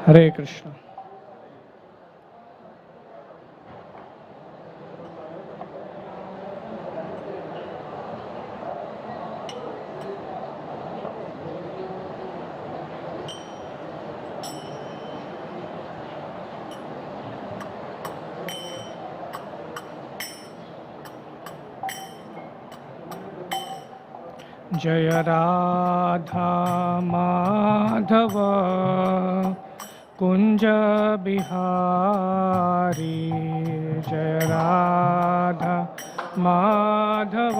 हरे कृष्ण। जय राधा माधव कुंज बिहारी, जय राधा माधव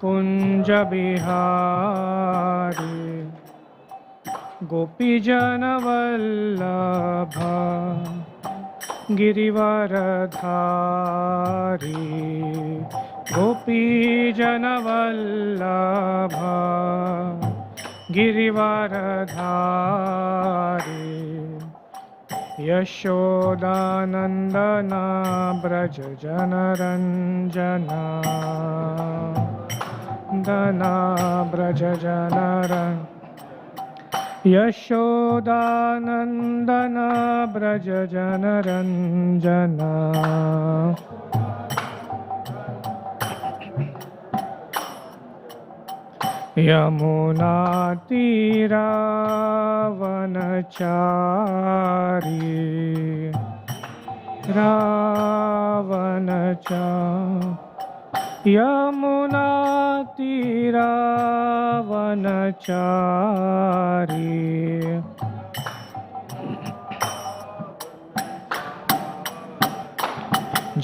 कुंज बिहारी, गोपीजन वल्लभ गिरिवरधारी, गोपीजन वल्लभ गिरिवरधारी, यशोदानंदन ब्रज जनरंजना, दना ब्रज जनरंजन, यशोदानंदन ब्रज जनरंजना, यमुना तीरावनचारी, यमुना तीरावनचारी,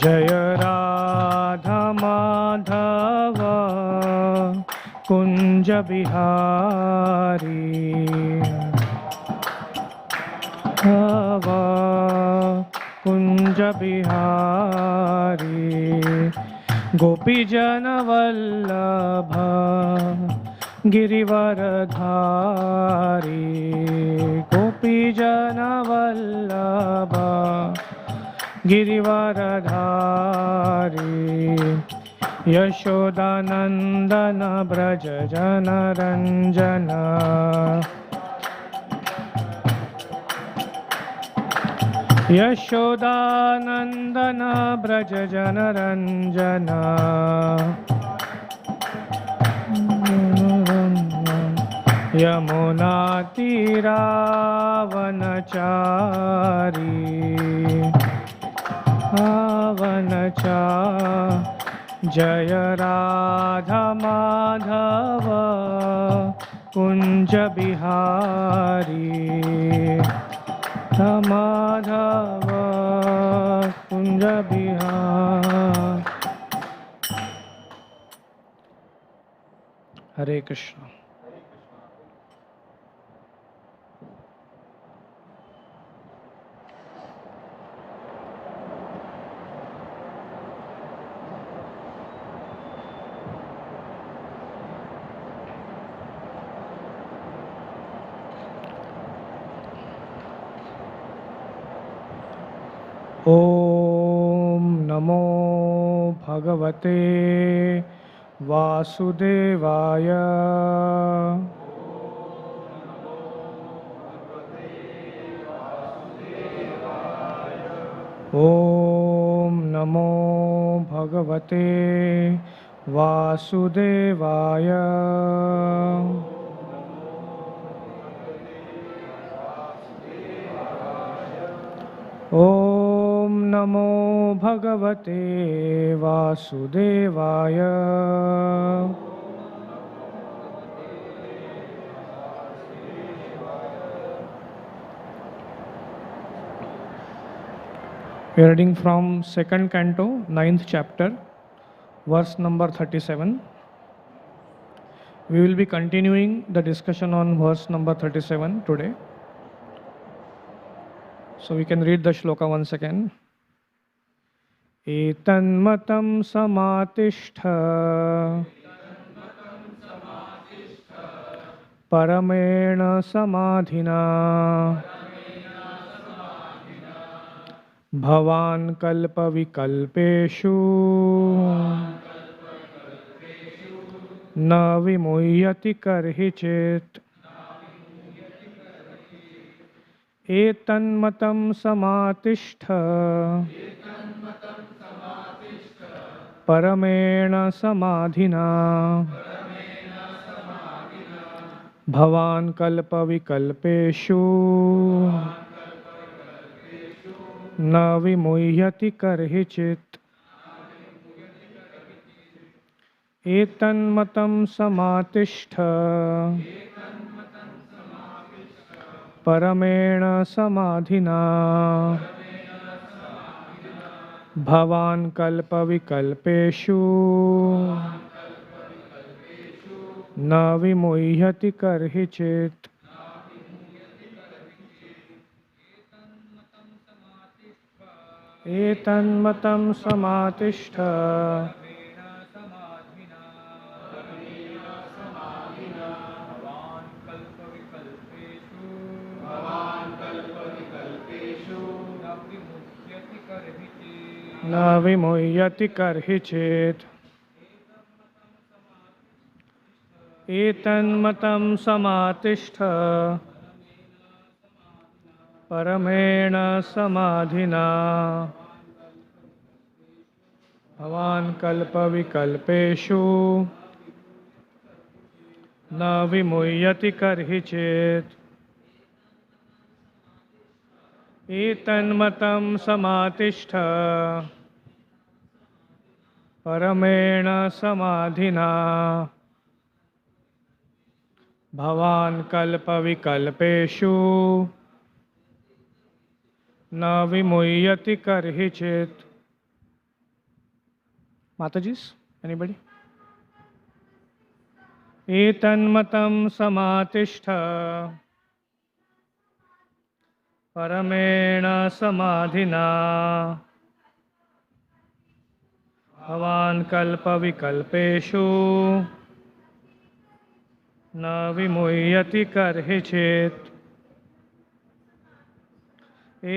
जय राधा माधव कुंज बिहारी, कुंज बिहारी, गोपीजन वल्लभ गिरिवरधारी, गोपीजन वल्लभ गिरिवरधारी, यशोदानंदन ब्रज जनरंजन, यशोदानंदन ब्रज जनरंजन, यमुना तीरावनचारी, जय राधा माधव कुंज बिहारी, माधव कुंज बिहार। हरे कृष्ण। ओम नमो भगवते वासुदेवाय, ओम नमो भगवते वासुदेवाय, ओम नमो भगवते वासुदेवाय, We are reading from second canto, 9th chapter, verse number 37. We will be continuing the discussion on verse number 37 today. So we can read the shloka once again. Etanmatam samatishta paramena samadhina Bhavan kalpa vikalpeshu na vimuyati karhi chet एतन्मतं समातिष्ठ परमेण समाधिना भवान् कल्पविकल्पेषु न विमुह्यति कर्हिचित् एतन्मतं समातिष्ठ परमेण समाधिना भवान् कल्पविकल्पेषु न विमुह्यति कर्हिचित् एतन्मतं समातिष्ठ न विमुह्यति कर्हिचित् एतन्मतं समातिष्ठ परमेण समाधिना भवान् कल्पविकल्पेषु न विमुह्यति कर्हिचित् एतन्मतं समातिष्ठ परमेण समाधिना भवान् कल्पविकल्पेषु न विमुह्यति कर्हिचित् Mataji's, anybody? एतन्मतं समातिष्ठ परमेण समाधिना भवान् कल्पविकल्पेषु न विमुह्यति कर्हिचित्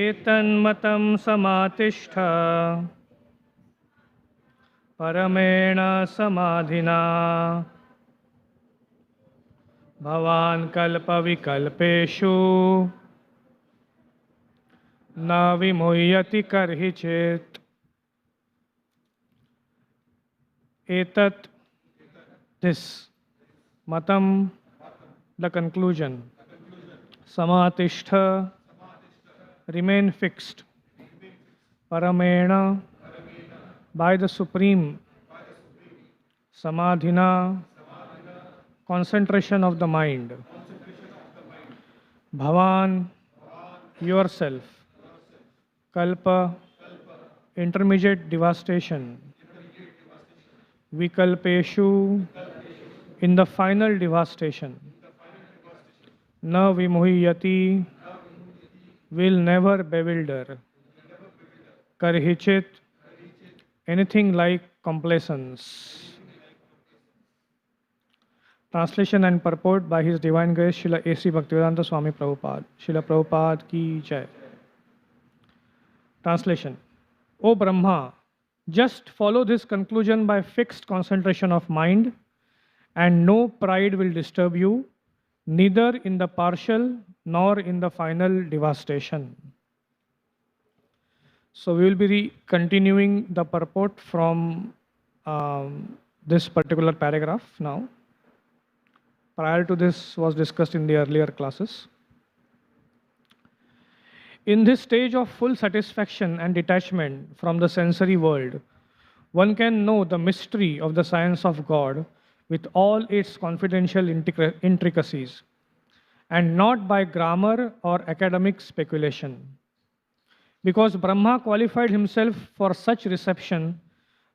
एतन्मतं समातिष्ठ परमेण समाधिना भवान् कल्पविकल्पेषु न विमुह्यति कर्हिचित् एतत् this matam the conclusion samatishta remain fixed paramena by the supreme samadhina concentration of the mind bhavan yourself kalpa intermediate devastation vikalpeshu in the final devastation na vimuhyati will never bewilder karhichit anything like complacence. Translation and purport by His Divine Grace Srila A.C. Bhaktivedanta Swami Prabhupada. Srila Prabhupada ki jai. Translation. O Brahma, just follow this conclusion by fixed concentration of mind, and no pride will disturb you, neither in the partial nor in the final devastation. So we will be continuing the purport from this particular paragraph now. Prior to this was discussed in the earlier classes. In this stage of full satisfaction and detachment from the sensory world, one can know the mystery of the science of God with all its confidential intricacies, and not by grammar or academic speculation. Because Brahma qualified himself for such reception,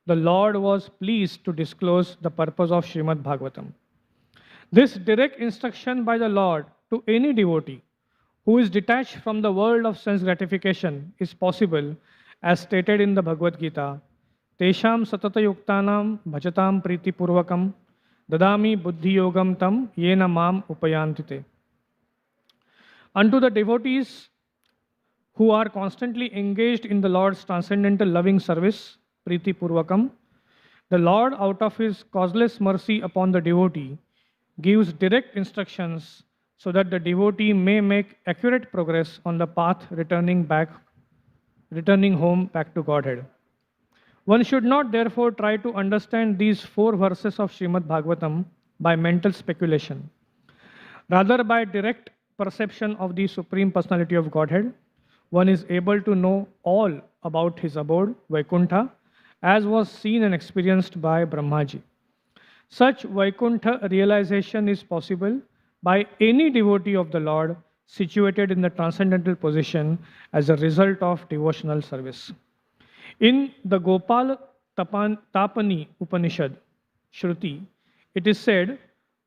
the Lord was pleased to disclose the purpose of Srimad Bhagavatam. This direct instruction by the Lord to any devotee who is detached from the world of sense gratification is possible, as stated in the Bhagavad Gita, Tesham satata yuktanam bhajatam priti purvakam dadami buddhi yogam tam yena mam upayantite. Unto the devotees who are constantly engaged in the Lord's transcendental loving service, priti purvakam, the Lord, out of His causeless mercy upon the devotee, gives direct instructions so that the devotee may make accurate progress on the path returning home back to Godhead. One should not therefore try to understand these 4 verses of Srimad Bhagavatam by mental speculation. Rather, by direct perception of the Supreme Personality of Godhead, one is able to know all about his abode, Vaikuntha, as was seen and experienced by Brahmaji. Such Vaikuntha realization is possible by any devotee of the Lord situated in the transcendental position as a result of devotional service. In the Gopal Tapani Upanishad, Shruti, it is said,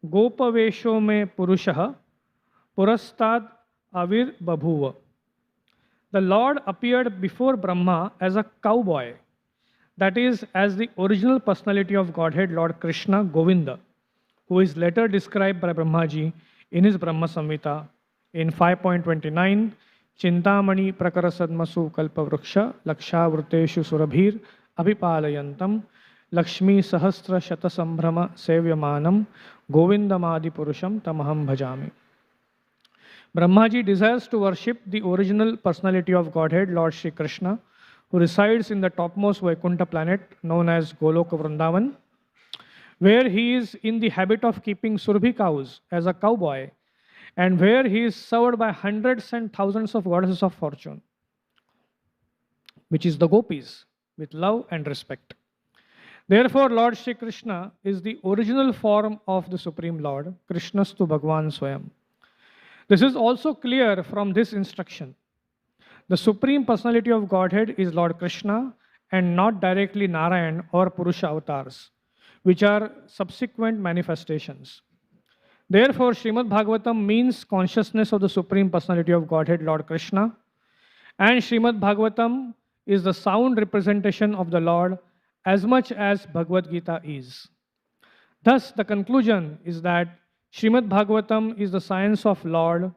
Gopavesho me Purushaha Purastad Avir Babhuva. The Lord appeared before Brahma as a cowboy, that is, as the original personality of Godhead, Lord Krishna Govinda, who is later described by Brahmaji in his Brahma Samhita in 5.29, Chintamani Prakarasadmasu Kalpavruksha Lakshavruteshu Surabhir Abhipalayantam Lakshmi Sahasra Shatasambhrama Sevyamanam Govindamadi Purusham Tamaham Bhajami. Brahmaji desires to worship the original personality of Godhead, Lord Shri Krishna, who resides in the topmost Vaikuntha planet known as Goloka Vrindavan, where he is in the habit of keeping Surabhi cows as a cowboy, and where he is served by hundreds and thousands of goddesses of fortune, which is the gopis, with love and respect. Therefore, Lord Shri Krishna is the original form of the Supreme Lord, Krishnastu Bhagwan Swayam. This is also clear from this instruction. The Supreme Personality of Godhead is Lord Krishna and not directly Narayan or Purusha avatars, which are subsequent manifestations. Therefore, Srimad Bhagavatam means consciousness of the Supreme Personality of Godhead, Lord Krishna, and Srimad Bhagavatam is the sound representation of the Lord as much as Bhagavad Gita is. Thus, the conclusion is that Srimad Bhagavatam is the science of Lord,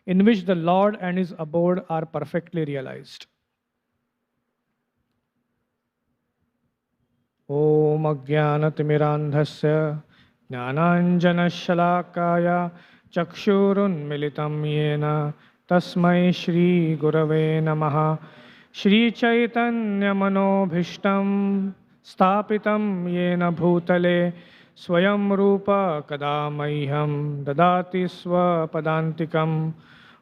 in which the Lord and his abode are perfectly realized. Om Ajnanatimirandhasya Jnananjanashalakaya Chakshurun Militam Yena Tasmai Shri Gurave Namaha Shri Chaitanya Manobhishtam Stapitam Yena Bhutale Swayam Rupa Kadamaiham Dadati Swapadantikam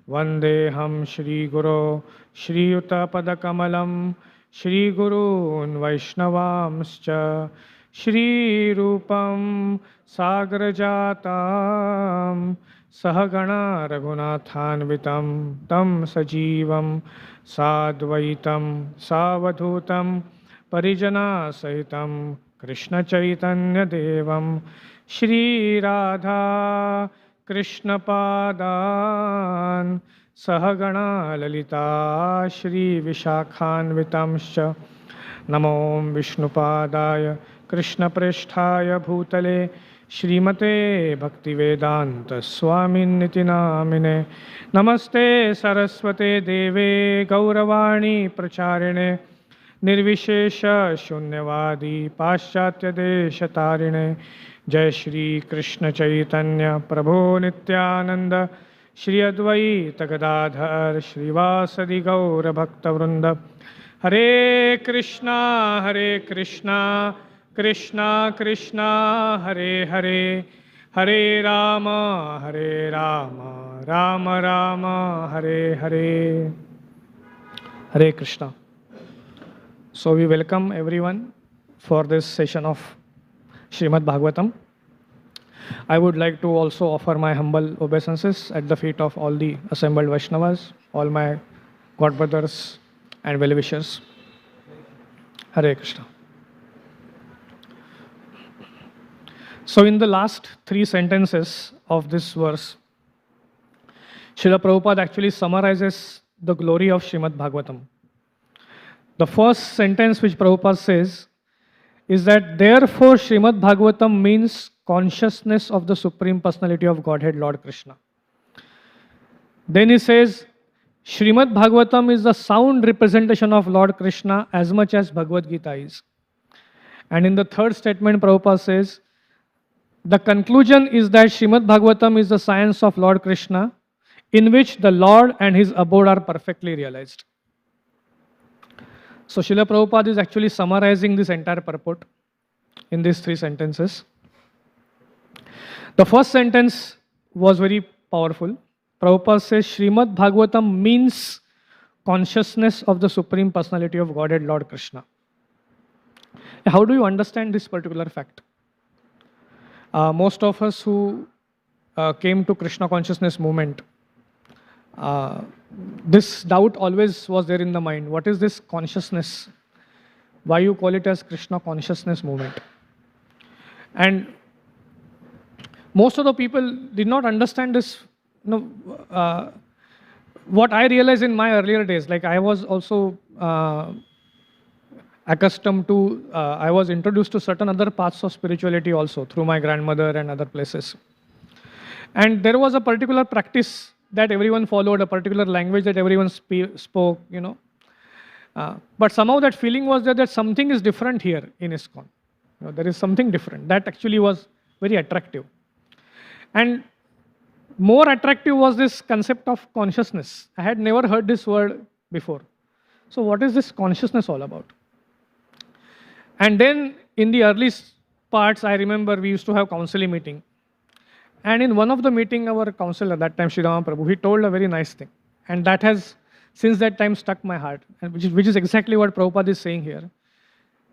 Vandeham Shri Guru Shri Yuta Padakamalam Shri Gurun Vaishnavamscha Shri Rupam Sagrajatam Sahagana Raghunathanvitam Tam Sajivam Sadvaitam Savadhutam Parijana Sahitam Krishna Chaitanya Devam Shri Radha Krishna Padan Sahagana Lalita Shri Vishakhanvitamscha Namo Vishnupadaya Krishna Preshthaya Bhutale Shrimate Bhaktivedanta Swamin Niti Namine Namaste Saraswate Deve Gauravani Pracharine Nirvishesha Shunyavadi Paschatya Deshatarine Jai Shri Krishna Chaitanya Prabhu Nityananda Shri Advaita Gadadhar Shrivasadi Gaura Bhakta Vrinda Hare Krishna Krishna Krishna Hare Hare Hare Rama Rama Rama Hare Hare. Hare Krishna. So we welcome everyone for this session of Srimad Bhagavatam. I would like to also offer my humble obeisances at the feet of all the assembled Vaishnavas, all my God brothers and well-wishers. Hare Krishna. So in the last 3 sentences of this verse, Srila Prabhupada actually summarizes the glory of Srimad Bhagavatam. The first sentence which Prabhupada says is that therefore Srimad Bhagavatam means consciousness of the Supreme Personality of Godhead, Lord Krishna. Then he says, Srimad Bhagavatam is the sound representation of Lord Krishna as much as Bhagavad Gita is. And in the third statement, Prabhupada says, The conclusion is that Srimad Bhagavatam is the science of Lord Krishna, in which the Lord and his abode are perfectly realized. So Srila Prabhupada is actually summarizing this entire purport in these 3 sentences. The first sentence was very powerful. Prabhupada says Srimad Bhagavatam means consciousness of the Supreme Personality of Godhead, Lord Krishna. How do you understand this particular fact? Most of us who came to Krishna consciousness movement, this doubt always was there in the mind. What is this consciousness? Why you call it as Krishna consciousness movement? And most of the people did not understand this. What I realized in my earlier days, like I was also accustomed to, I was introduced to certain other paths of spirituality also through my grandmother and other places. And there was a particular practice that everyone followed, a particular language that everyone spoke, but somehow that feeling was there that something is different here in ISKCON. There is something different. That actually was very attractive. And more attractive was this concept of consciousness. I had never heard this word before. So what is this consciousness all about? And then in the early parts, I remember we used to have counseling meeting. And in one of the meeting, our counselor, that time Sri Rama Prabhu, he told a very nice thing. And that has, since that time, stuck my heart. And which is exactly what Prabhupada is saying here.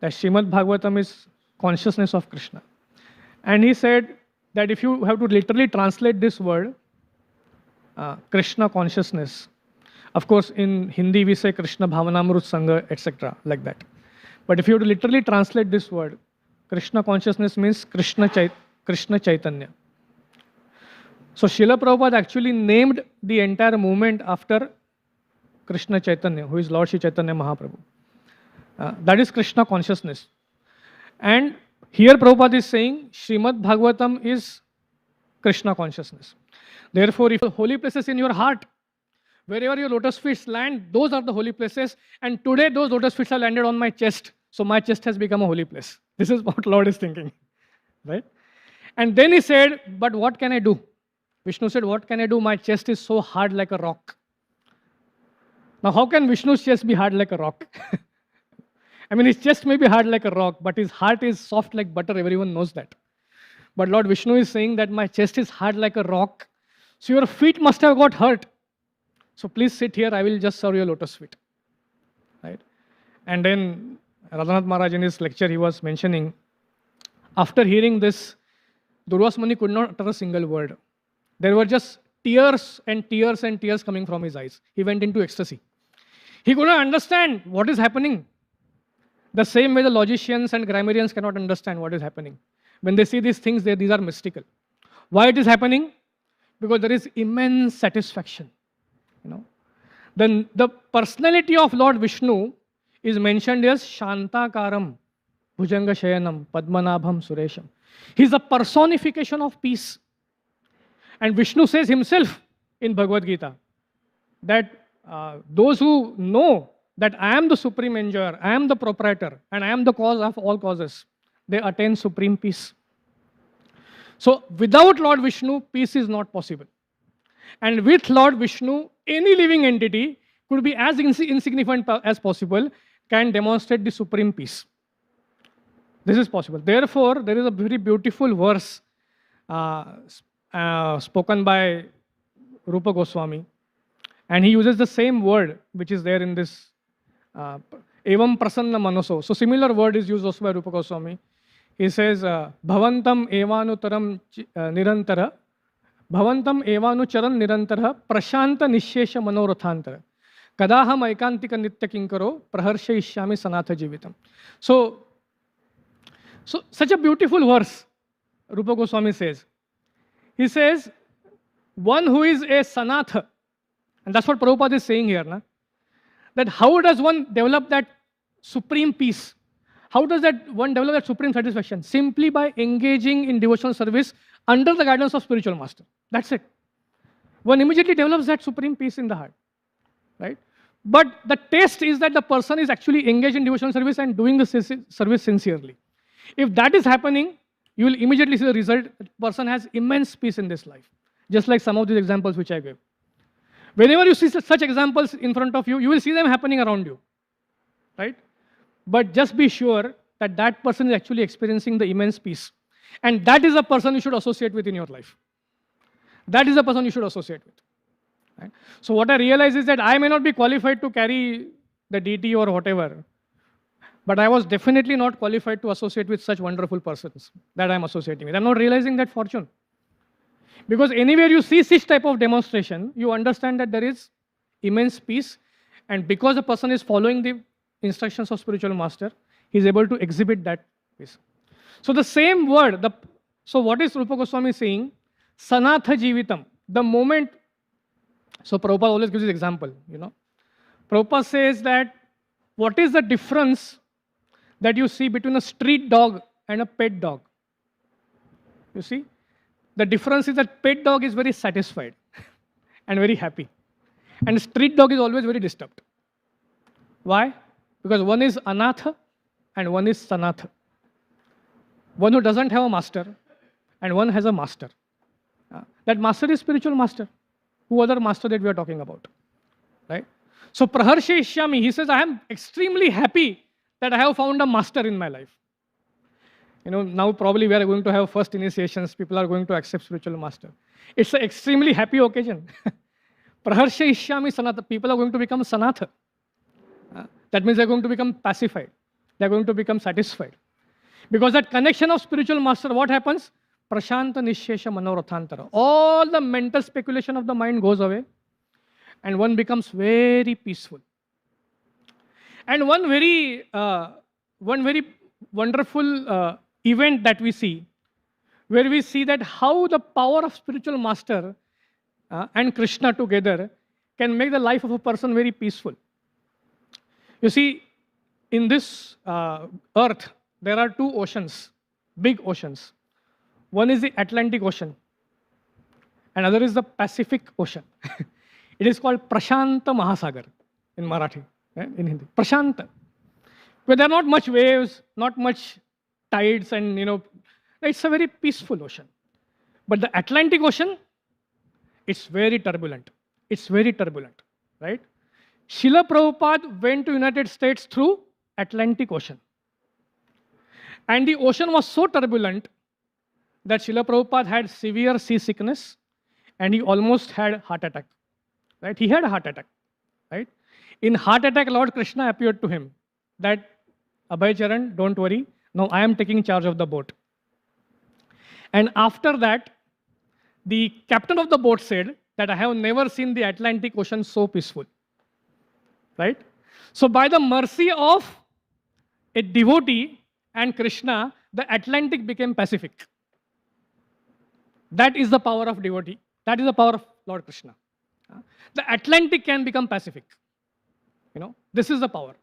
That Srimad Bhagavatam is consciousness of Krishna. And he said that if you have to literally translate this word, Krishna consciousness, of course in Hindi we say Krishna Bhavanamrut Sangha, etc. like that. But if you have to literally translate this word, Krishna consciousness means Krishna Chaitanya. So Srila Prabhupada actually named the entire movement after Krishna Chaitanya, who is Lord Shri Chaitanya Mahaprabhu. That is Krishna consciousness. And here Prabhupada is saying Srimad Bhagavatam is Krishna consciousness. Therefore, if holy places in your heart, wherever your lotus feet land, those are the holy places. And today those lotus feet are landed on my chest. So my chest has become a holy place. This is what Lord is thinking. Right? And then he said, but what can I do? Vishnu said, what can I do? My chest is so hard like a rock. Now how can Vishnu's chest be hard like a rock? I mean, his chest may be hard like a rock, but his heart is soft like butter. Everyone knows that. But Lord Vishnu is saying that my chest is hard like a rock. So your feet must have got hurt. So please sit here. I will just serve your lotus feet. Right? And then Radhanath Maharaj in his lecture, he was mentioning, after hearing this, Durvas Muni could not utter a single word. There were just tears and tears and tears coming from his eyes. He went into ecstasy. He could not understand what is happening. The same way the logicians and grammarians cannot understand what is happening. When they see these things, these are mystical. Why it is happening? Because there is immense satisfaction. Then the personality of Lord Vishnu is mentioned as Shantakaram, Bhujanga Shayanam, Padmanabham Suresham. He is a personification of peace. And Vishnu says himself in Bhagavad Gita that those who know that I am the supreme enjoyer, I am the proprietor, and I am the cause of all causes, they attain supreme peace. So without Lord Vishnu, peace is not possible. And with Lord Vishnu, any living entity could be as insignificant as possible, can demonstrate the supreme peace. This is possible. Therefore, there is a very beautiful verse spoken by Rupa Goswami, and he uses the same word which is there in this Evam Prasanna Manaso. So similar word is used also by Rupa Goswami. He says, Bhavantam Evanutaram Nirantara, Bhavantam Evanucharan Nirantara, Prashanta Nishesha Manorathantara, Kadaham Aikantika Nitya Kinkaro, Praharsha Ishyami Sanatha Jivitam. So such a beautiful verse, Rupa Goswami says. He says, one who is a Sanatha, and that's what Prabhupada is saying here, that how does one develop that supreme peace? How does one develop that supreme satisfaction? Simply by engaging in devotional service under the guidance of spiritual master. That's it. One immediately develops that supreme peace in the heart. Right? But the test is that the person is actually engaged in devotional service and doing the service sincerely. If that is happening, you will immediately see the result. The person has immense peace in this life. Just like some of these examples which I gave. Whenever you see such examples in front of you, you will see them happening around you. Right? But just be sure that that person is actually experiencing the immense peace. And that is a person you should associate with in your life. That is the person you should associate with. Right? So what I realize is that I may not be qualified to carry the DT or whatever, but I was definitely not qualified to associate with such wonderful persons that I'm associating with. I'm not realizing that fortune. Because anywhere you see such type of demonstration, you understand that there is immense peace, and because a person is following the instructions of spiritual master, he is able to exhibit that peace. So the same word, so what is Rupa Goswami saying? Sanatha Jivitam. The moment, so Prabhupada always gives this example, Prabhupada says that what is the difference that you see between a street dog and a pet dog? You see? The difference is that pet dog is very satisfied and very happy. And street dog is always very disturbed. Why? Because one is anatha and one is sanatha. One who doesn't have a master and one has a master. That master is spiritual master. Who other master that we are talking about? Right? So Praharshe Ishyami, he says, I am extremely happy that I have found a master in my life. Now probably we are going to have first initiations. People are going to accept spiritual master. It's an extremely happy occasion. Praharshe Ishyami Sanatha. People are going to become Sanatha. That means they're going to become pacified. They're going to become satisfied. Because that connection of spiritual master, what happens? Prashanta Nishesha Manorathantara. All the mental speculation of the mind goes away and one becomes very peaceful. And one very wonderful event that we see, where we see that how the power of spiritual master and Krishna together can make the life of a person very peaceful. You see, in this earth, there are two oceans, big oceans. One is the Atlantic Ocean, and other is the Pacific Ocean. It is called Prashanta Mahasagar in Marathi, in Hindi. Prashanta. Where there are not much waves, not much tides, and it's a very peaceful ocean. But the Atlantic Ocean, it's very turbulent. It's very turbulent, right? Srila Prabhupada went to United States through Atlantic Ocean. And the ocean was so turbulent that Srila Prabhupada had severe seasickness and he almost had heart attack. Right? He had a heart attack. Right? In heart attack, Lord Krishna appeared to him that, Abhay Charan, don't worry. Now I am taking charge of the boat. And after that, the captain of the boat said that I have never seen the Atlantic Ocean so peaceful. Right? So by the mercy of a devotee and Krishna, the Atlantic became Pacific. That is the power of devotee. That is the power of Lord Krishna. The Atlantic can become Pacific. This is the power.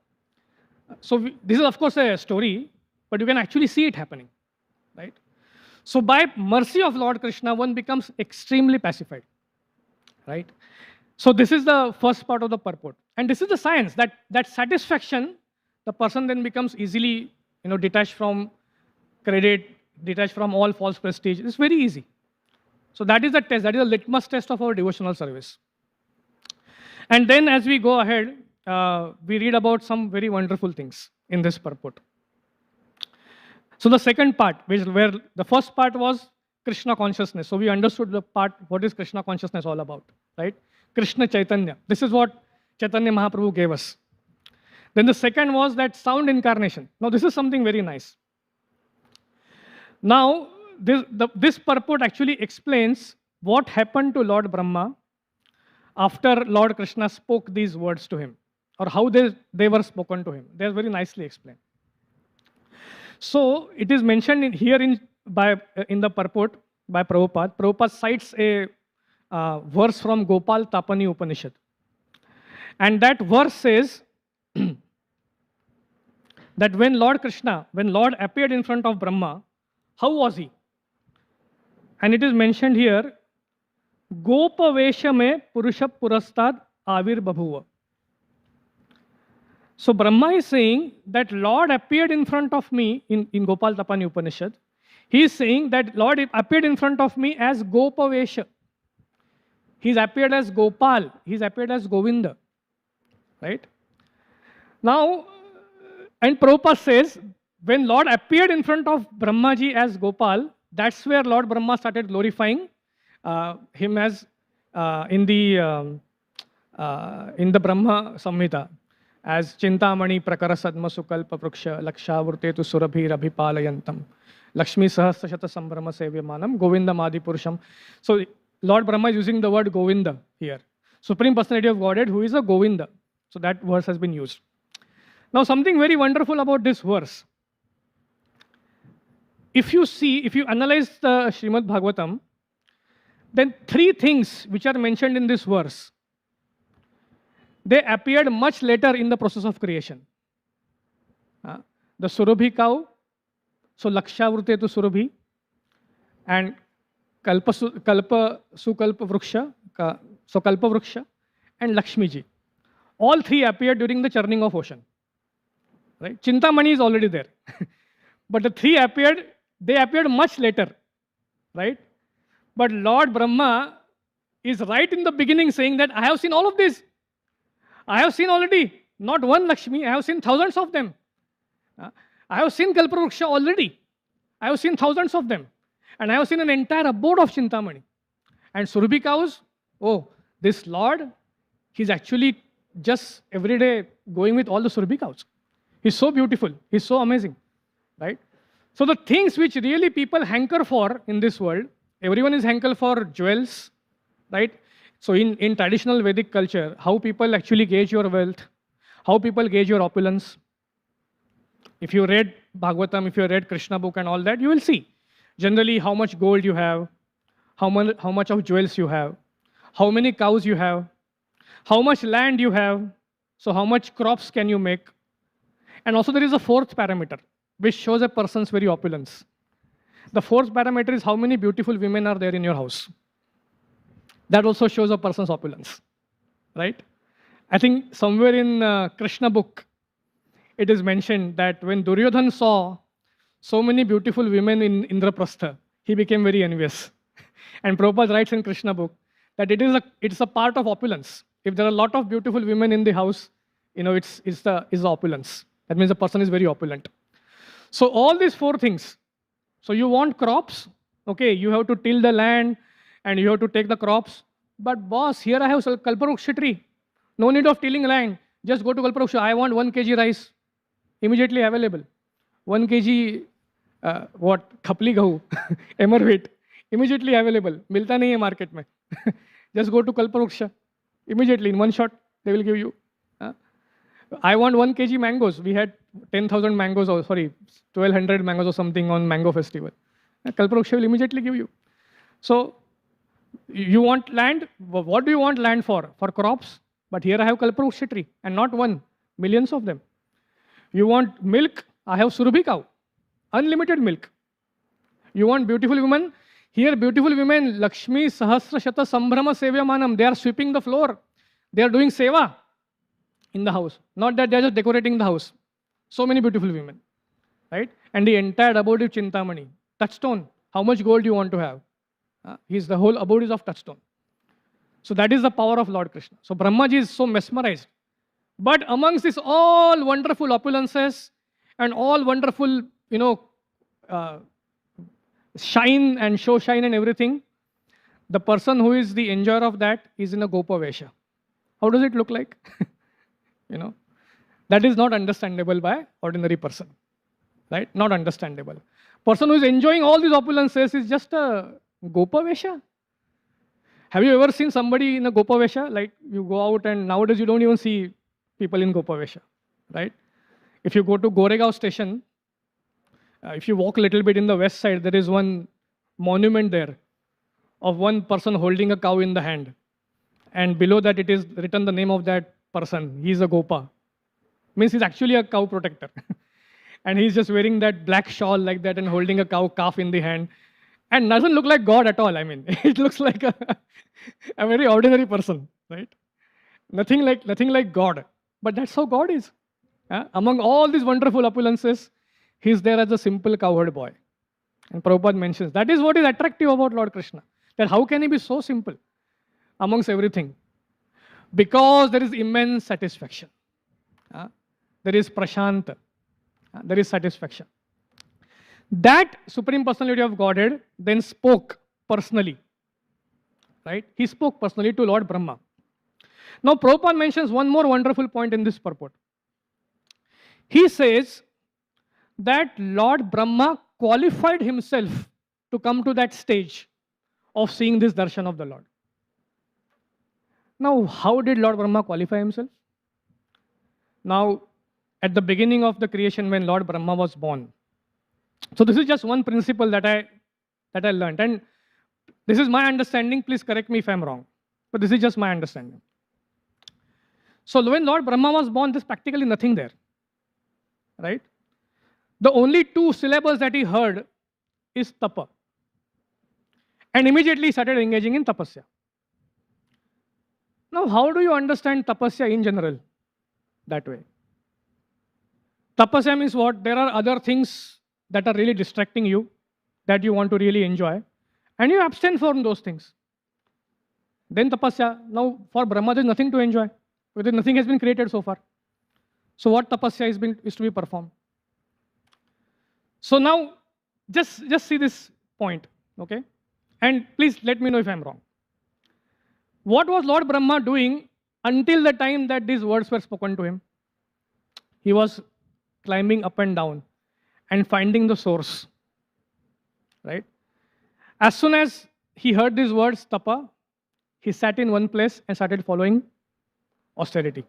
So this is of course a story, but you can actually see it happening. Right? So by mercy of Lord Krishna, one becomes extremely pacified. Right? So this is the first part of the purport. And this is the science, that satisfaction, the person then becomes easily detached from credit, detached from all false prestige. It's very easy. So that is the test, that is the litmus test of our devotional service. And then as we go ahead, we read about some very wonderful things in this purport. So the second part, where the first part was Krishna consciousness. So we understood the part, what is Krishna consciousness all about, right? Krishna Chaitanya. This is what Chaitanya Mahaprabhu gave us. Then the second was that sound incarnation. Now this is something very nice. Now this purport actually explains what happened to Lord Brahma after Lord Krishna spoke these words to him, or how they were spoken to him. They're very nicely explained. So it is mentioned here in the purport by Prabhupada. Prabhupada cites a verse from Gopal Tapani Upanishad. And that verse says that when Lord appeared in front of Brahma, how was he? And it is mentioned here, Gopa Vesha me Purusha Purastad Avir Babhuva. So Brahma is saying that Lord appeared in front of me in Gopal Tapani Upanishad. He is saying that Lord appeared in front of me as Gopavesha. He's appeared as Gopal. He's appeared as Govinda. Right? Now, and Prabhupada says, when Lord appeared in front of Brahmaji as Gopal, that's where Lord Brahma started glorifying him as in the Brahma Samhita as Chintamani Prakara Sadma Sukalpa Pruksha Lakshavurte tu Surabhi Rabhipalayantam Lakshmi Sahasra Shata Sambrahma Sevyamanam Govinda Madi Purusham. So Lord Brahma is using the word Govinda here. Supreme Personality of Godhead who is a Govinda. So that verse has been used. Now something very wonderful about this verse. If you analyze the Srimad Bhagavatam, then three things which are mentioned in this verse, they appeared much later in the process of creation. The Surabhi cow, so Lakshavrute to Surabhi, and Kalpa Sukalpa Vruksha, so Kalpa Vruksha, and Lakshmiji. All three appeared during the churning of ocean. Right? Chintamani is already there. But the three appeared, they appeared much later. Right? But Lord Brahma is right in the beginning saying that I have seen all of this. I have seen already, not one Lakshmi, I have seen thousands of them. I have seen Kalpavruksha already. I have seen thousands of them. And I have seen an entire abode of Chintamani. And Surabhi cows, oh, this Lord, he's actually just every day going with all the Surabhi cows. He's so beautiful. He's so amazing. Right? So the things which really people hanker for in this world, everyone is hanker for jewels, right? So in traditional Vedic culture, how people actually gauge your wealth, how people gauge your opulence. If you read Bhagavatam, if you read Krishna book and all that, you will see generally how much gold you have, how much of jewels you have, how many cows you have, how much land you have, so how much crops can you make. And also there is a fourth parameter, which shows a person's very opulence. The fourth parameter is how many beautiful women are there in your house. That also shows a person's opulence, right? I think somewhere in Krishna book, it is mentioned that when Duryodhan saw so many beautiful women in Indraprastha, he became very envious. And Prabhupada writes in Krishna book that it's a part of opulence. If there are a lot of beautiful women in the house, it's the opulence. That means the person is very opulent. So all these four things. So you want crops, okay, you have to till the land and you have to take the crops. But boss, here I have Kalparuksha tree. No need of tilling land. Just go to Kalparuksha. I want 1 kg rice. Immediately available. 1 kg, Khapli gahu, emmer wheat. Immediately available. Milta nahi hai market mein. Just go to Kalparuksha. Immediately, in one shot, they will give you. I want 1 kg mangoes. We had 10,000 mangoes, 1,200 mangoes or something on mango festival. Kalparuksha will immediately give you. So, you want land? What do you want land for? For crops. But here I have Kalparuksha tree, and not one, millions of them. You want milk? I have Surabhi cow. Unlimited milk. You want beautiful women? Here beautiful women, Lakshmi Sahasra Shata Sambrahma Sevyamanam. They are sweeping the floor. They are doing seva in the house. Not that they are just decorating the house. So many beautiful women. Right? And the entire abode of Chintamani. Touchstone. How much gold you want to have? The whole abode is of touchstone. So that is the power of Lord Krishna. So Brahmaji is so mesmerized. But amongst this all wonderful opulences and all wonderful, shine and show shine and everything, the person who is the enjoyer of that is in a Gopavesha. How does it look like? That is not understandable by ordinary person. Right? Not understandable. Person who is enjoying all these opulences is just a Gopavesha. Have you ever seen somebody in a Gopavesha? Like you go out and nowadays you don't even see people in Gopavesha. Right? If you go to Goregaon station, if you walk a little bit in the west side, there is one monument there of one person holding a cow in the hand. And below that it is written the name of that person. He is a Gopa. Means he's actually a cow protector. And he's just wearing that black shawl like that and holding a cow calf in the hand. And doesn't look like God at all. I mean, it looks like a very ordinary person, right? Nothing like God. But that's how God is. Among all these wonderful opulences, he's there as a simple cowherd boy. And Prabhupada mentions that is what is attractive about Lord Krishna. That how can he be so simple amongst everything? Because there is immense satisfaction. There is prashant. There is satisfaction. That Supreme Personality of Godhead then spoke personally. Right? He spoke personally to Lord Brahma. Now Prabhupada mentions one more wonderful point in this purport. He says that Lord Brahma qualified himself to come to that stage of seeing this darshan of the Lord. Now, how did Lord Brahma qualify himself? Now, at the beginning of the creation when Lord Brahma was born. So this is just one principle that I learned. And this is my understanding. Please correct me if I'm wrong. But this is just my understanding. So when Lord Brahma was born, there's practically nothing there. Right? The only two syllables that he heard is tapa. And immediately he started engaging in tapasya. Now, how do you understand tapasya in general? That way. Tapasya means what? There are other things that are really distracting you, that you want to really enjoy, and you abstain from those things. Then tapasya. Now, for Brahma, there is nothing to enjoy, because nothing has been created so far. So, what tapasya is to be performed? So now, just see this point, okay? And please let me know if I'm wrong. What was Lord Brahma doing until the time that these words were spoken to him? He was climbing up and down and finding the source, right? As soon as he heard these words, tapa, he sat in one place and started following austerity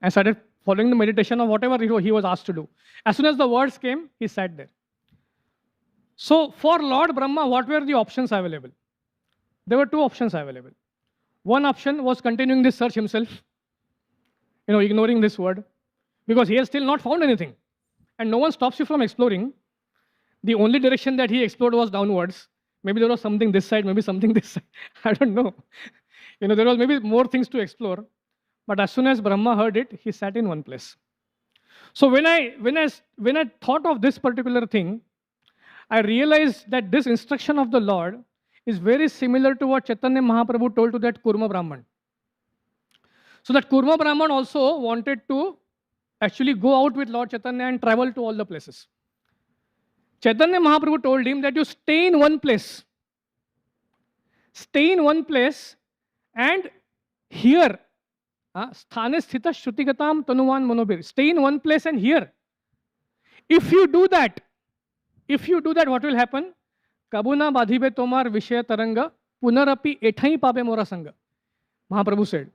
and started following the meditation of whatever he was asked to do. As soon as the words came, he sat there. So for Lord Brahma, what were the options available? There were two options available. One option was continuing this search himself, ignoring this word, because he has still not found anything. And no one stops you from exploring. The only direction that he explored was downwards. Maybe there was something this side, maybe something this side. I don't know. There was maybe more things to explore. But as soon as Brahma heard it, he sat in one place. So when I thought of this particular thing, I realized that this instruction of the Lord is very similar to what Chaitanya Mahaprabhu told to that Kurma Brahman. So that Kurma Brahman also wanted to actually go out with Lord Chaitanya and travel to all the places. Chaitanya Mahaprabhu told him that you stay in one place. Stay in one place and hear. Sthane sthita shrutigatam tanuvan manobir. Stay in one place and hear. If you do that, what will happen? Kabuna badhibe tomar vishaya taranga punarapi ethai pabe mora sanga. Mahaprabhu said,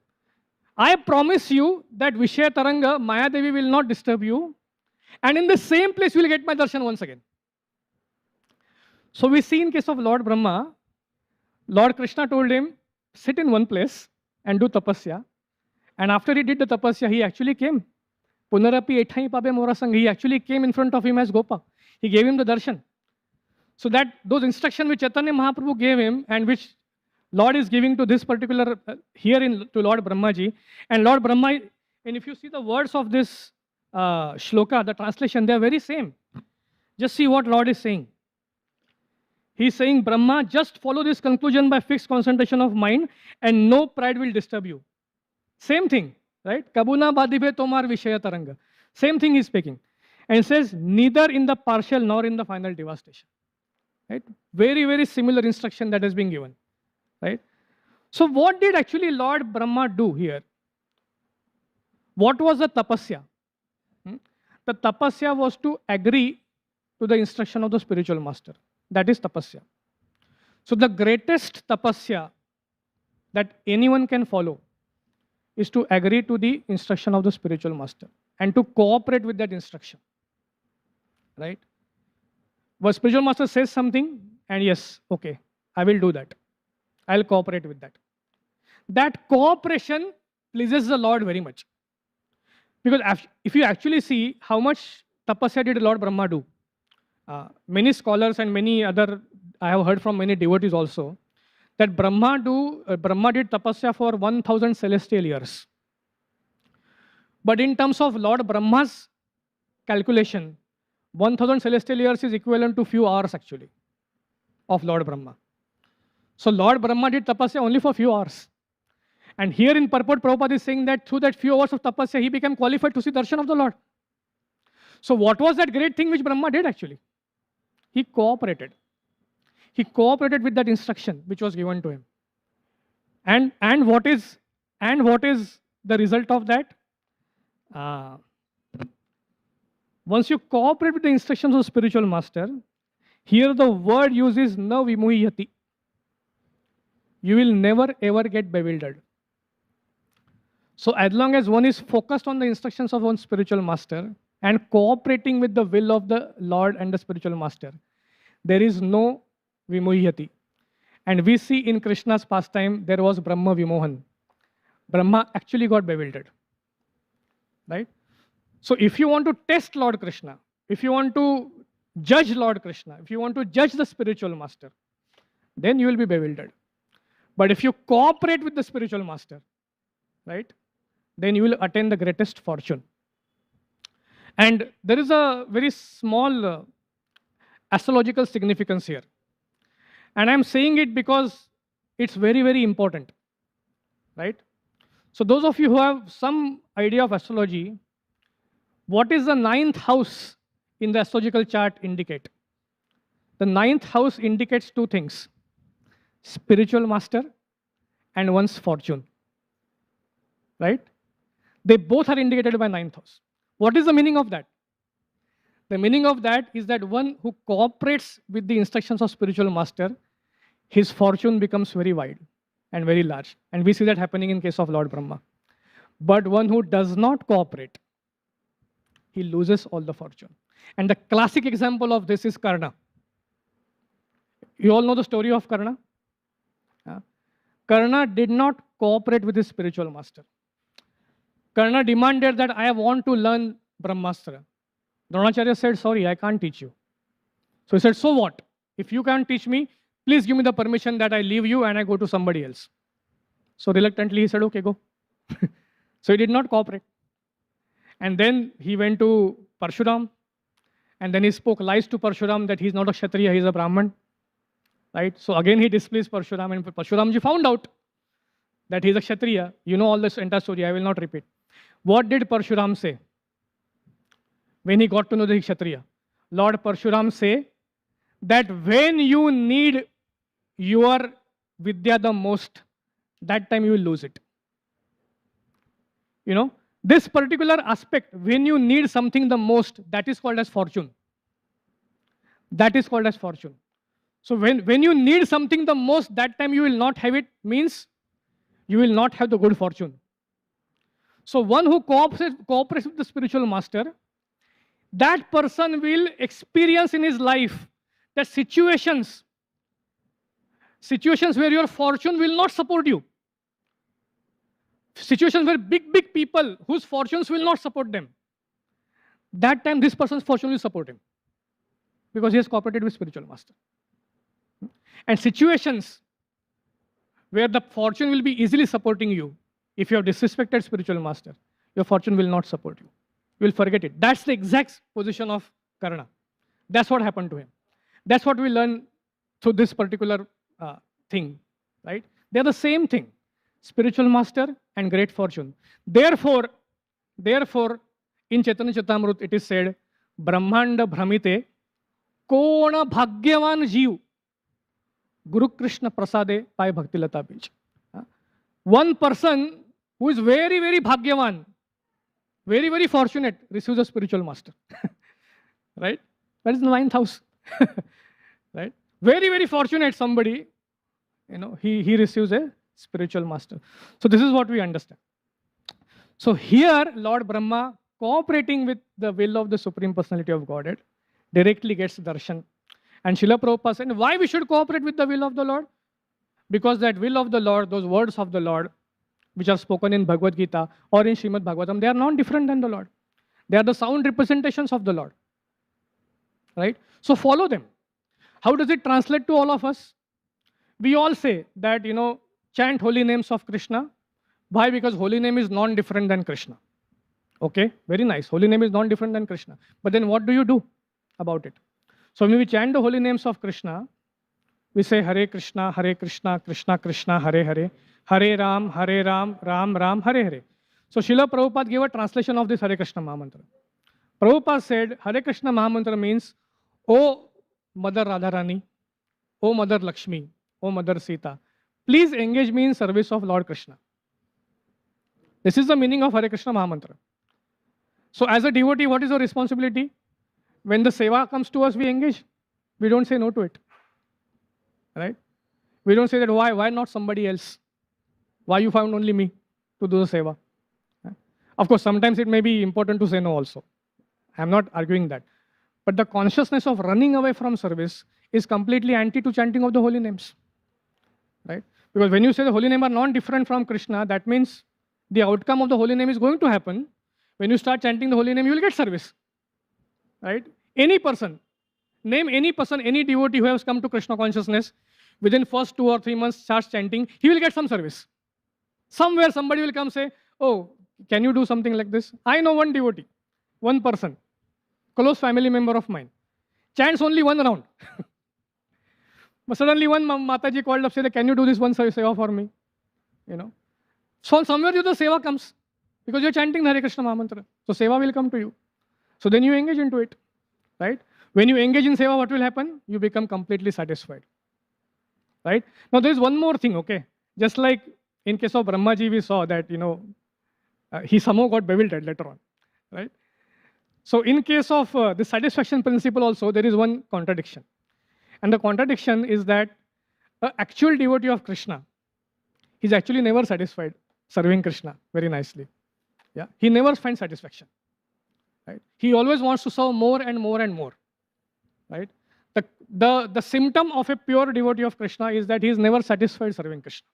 I promise you that vishaya taranga, Maya Devi will not disturb you, and in the same place you will get my darshan once again. So we see in case of Lord Brahma, Lord Krishna told him, sit in one place and do tapasya. And after he did the tapasya, he actually came. Punarapi ethai pabe mora sanga. He actually came in front of him as Gopa. He gave him the darshan. So that those instructions which Chaitanya Mahaprabhu gave him and which Lord is giving to this particular, to Lord Brahmaji. And Lord Brahma, and if you see the words of this shloka, the translation, they are very same. Just see what Lord is saying. He is saying, Brahma, just follow this conclusion by fixed concentration of mind and no pride will disturb you. Same thing, right? Kabuna badhibe tomar vishaya taranga. Same thing he is speaking. And says, neither in the partial nor in the final devastation. Right? Very, very similar instruction that has been given. Right? So what did actually Lord Brahma do here? What was the tapasya? The tapasya was to agree to the instruction of the spiritual master. That is tapasya. So the greatest tapasya that anyone can follow is to agree to the instruction of the spiritual master and to cooperate with that instruction. Right? The spiritual master says something and yes, okay, I will do that. I'll cooperate with that. That cooperation pleases the Lord very much. Because if you actually see how much tapasya did Lord Brahma do, many scholars and many other, I have heard from many devotees also, that Brahma did tapasya for 1000 celestial years. But in terms of Lord Brahma's calculation, 1000 celestial years is equivalent to few hours actually. of Lord Brahma. So Lord Brahma did tapasya only for a few hours. And here in Purport, Prabhupada is saying that through that few hours of tapasya, he became qualified to see darshan of the Lord. So what was that great thing which Brahma did actually? He cooperated. He cooperated with that instruction which was given to him. And what is the result of that? Once you cooperate with the instructions of spiritual master, here the word uses na vimuhyati. You will never ever get bewildered. So as long as one is focused on the instructions of one spiritual master and cooperating with the will of the Lord and the spiritual master, there is no vimuhyati. And we see in Krishna's pastime, there was Brahma Vimohan. Brahma actually got bewildered. Right? So if you want to test Lord Krishna, if you want to judge Lord Krishna, if you want to judge the spiritual master, then you will be bewildered. But if you cooperate with the spiritual master, right, then you will attain the greatest fortune. And there is a very small astrological significance here. And I'm saying it because it's very, very important. Right? So those of you who have some idea of astrology, what is the 9th house in the astrological chart indicate? The 9th house indicates two things: spiritual master and one's fortune. Right? They both are indicated by 9th house. What is the meaning of that? The meaning of that is that one who cooperates with the instructions of spiritual master, his fortune becomes very wide and very large. And we see that happening in case of Lord Brahma. But one who does not cooperate, he loses all the fortune. And the classic example of this is Karna. You all know the story of Karna? Karna did not cooperate with his spiritual master. Karna demanded that I want to learn Brahmastra. Dronacharya said, sorry, I can't teach you. So he said, so what? If you can't teach me, please give me the permission that I leave you and I go to somebody else. So reluctantly he said, okay, go. So he did not cooperate. And then he went to Parshuram. And then he spoke lies to Parshuram that he's not a Kshatriya, he's a Brahman. Right? So again he displeased Parshuram, and Parshuramji found out that he's a Kshatriya. You know all this entire story, I will not repeat. What did Parshuram say when he got to know that he's Kshatriya? Lord Parshuram say that when you need your Vidya the most, that time you will lose it. You know, this particular aspect, when you need something the most, that is called as fortune. That is called as fortune. So when you need something the most, that time you will not have it, means you will not have the good fortune. So one who cooperates with the spiritual master, that person will experience in his life that situations where your fortune will not support you. Situations where big people whose fortunes will not support them. That time this person's fortune will support him, because he has cooperated with spiritual master. And situations where the fortune will be easily supporting you, if you have disrespected spiritual master, your fortune will not support you. You will forget it. That's the exact position of Karna. That's what happened to him. That's what we learn through this particular thing. Right? They are the same thing. Spiritual master and great fortune. Therefore, in Chaitanya Charitamrita it is said, Brahmanda Bhramite Kona Bhagyavan Jeev Guru Krishna Prasade Pai Bhakti Lata Bij. One person who is very, very Bhagyavan, very, very fortunate, receives a spiritual master. Right? That is the 9th house. Right? Very, very fortunate somebody, you know, he receives a spiritual master. So this is what we understand. So here, Lord Brahma, cooperating with the will of the Supreme Personality of Godhead, directly gets darshan. And Srila Prabhupada said, why we should cooperate with the will of the Lord? Because that will of the Lord, those words of the Lord, which are spoken in Bhagavad Gita or in Srimad Bhagavatam, they are not different than the Lord. They are the sound representations of the Lord. Right? So follow them. How does it translate to all of us? We all say that, you know, chant holy names of Krishna. Why? Because holy name is non-different than Krishna. Okay, very nice. Holy name is non-different than Krishna. But then what do you do about it? So when we chant the holy names of Krishna, we say Hare Krishna, Krishna Krishna, Hare Hare, Hare Ram, Ram Ram, Hare Hare. So Srila Prabhupada gave a translation of this Hare Krishna Mahamantra. Prabhupada said Hare Krishna Mahamantra means, O Mother Radharani, O Mother Lakshmi, O Mother Sita, please engage me in service of Lord Krishna. This is the meaning of Hare Krishna Mahamantra. So as a devotee, what is our responsibility? When the seva comes to us, we engage. We don't say no to it. Right? We don't say that why not somebody else? Why you found only me to do the seva? Right? Of course, sometimes it may be important to say no also. I'm not arguing that. But the consciousness of running away from service is completely anti to chanting of the holy names. Right? Because when you say the holy name are non-different from Krishna, that means the outcome of the holy name is going to happen. When you start chanting the holy name, you will get service. Right? Any person, name any person, any devotee who has come to Krishna consciousness, within first 2 or 3 months starts chanting, he will get some service. Somewhere somebody will come say, oh, can you do something like this? I know one devotee, one person, close family member of mine, chants only one round. But suddenly one Mataji called up, said, can you do this one seva for me? You know. So somewhere the seva comes, because you're chanting the Hare Krishna Mahamantra. So seva will come to you. So then you engage into it. Right? When you engage in seva, what will happen? You become completely satisfied. Right? Now there is one more thing, okay? Just like in case of Brahmaji, we saw that, he somehow got bewildered later on. Right? So in case of the satisfaction principle also, there is one contradiction. And the contradiction is that an actual devotee of Krishna, he's actually never satisfied serving Krishna very nicely. Yeah? He never finds satisfaction. Right? He always wants to serve more and more and more. Right? The symptom of a pure devotee of Krishna is that he is never satisfied serving Krishna.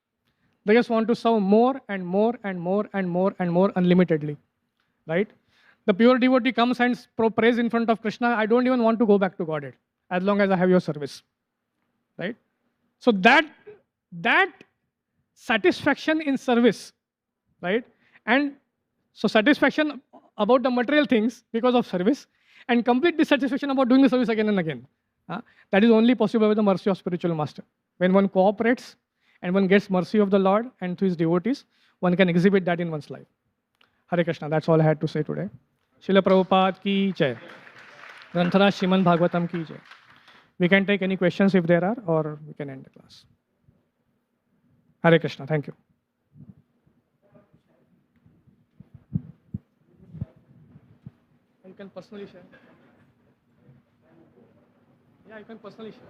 They just want to serve more and more and more and more and more unlimitedly. Right? The pure devotee comes and prays in front of Krishna, I don't even want to go back to Godhead as long as I have your service. Right? So that satisfaction in service, right? And so satisfaction about the material things because of service, and complete dissatisfaction about doing the service again and again. That is only possible with the mercy of spiritual master. When one cooperates and one gets mercy of the Lord and to his devotees, one can exhibit that in one's life. Hare Krishna, that's all I had to say today. Srila Prabhupada ki jai. Granthara Srimad Bhagavatam ki jai. We can take any questions if there are, or we can end the class. Hare Krishna, thank you. You can personally share. Yeah, you can personally share.